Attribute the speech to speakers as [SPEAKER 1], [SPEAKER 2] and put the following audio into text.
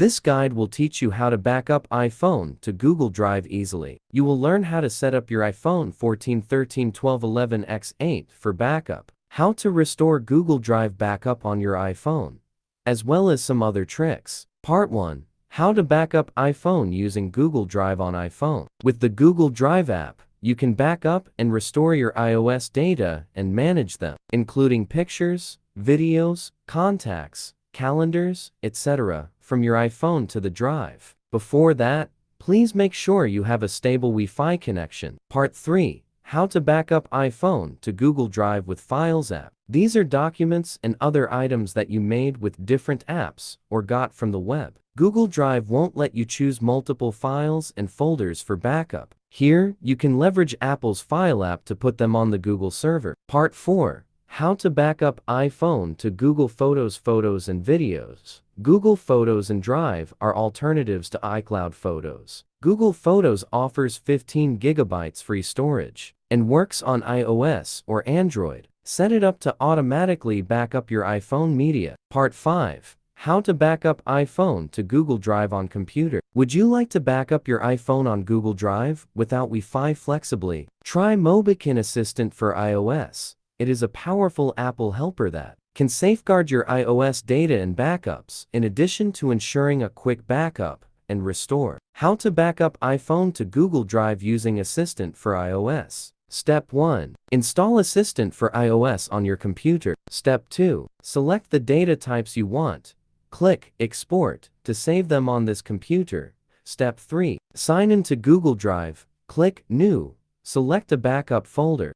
[SPEAKER 1] This guide will teach you how to back up iPhone to Google Drive easily. You will learn how to set up your iPhone 14, 13, 12, 11, X8 for backup, how to restore Google Drive backup on your iPhone, as well as some other tricks. Part 1. How to back up iPhone using Google Drive on iPhone. With the Google Drive app, you can back up and restore your iOS data and manage them, including pictures, videos, contacts, calendars, etc., from your iPhone to the drive. Before that, please make sure you have a stable Wi-Fi connection. Part 3. How to back up iPhone to Google Drive with Files app. These are documents and other items that you made with different apps or got from the web. Google Drive won't let you choose multiple files and folders for backup. Here, you can leverage Apple's File app to put them on the Google server. Part 4. How to back up iPhone to Google Photos and videos. Google Photos and Drive are alternatives to iCloud Photos. Google Photos offers 15 GB free storage and works on iOS or Android. Set it up to automatically back up your iPhone media. Part 5. How to back up iPhone to Google Drive on computer. Would you like to back up your iPhone on Google Drive without Wi-Fi flexibly? Try Mobikin Assistant for iOS. It is a powerful Apple helper that can safeguard your iOS data and backups, in addition to ensuring a quick backup and restore. How to back up iPhone to Google Drive using Assistant for iOS. Step 1. Install Assistant for iOS on your computer. Step 2. Select the data types you want. Click Export to save them on this computer. Step 3. Sign in to Google Drive. Click New. Select a backup folder.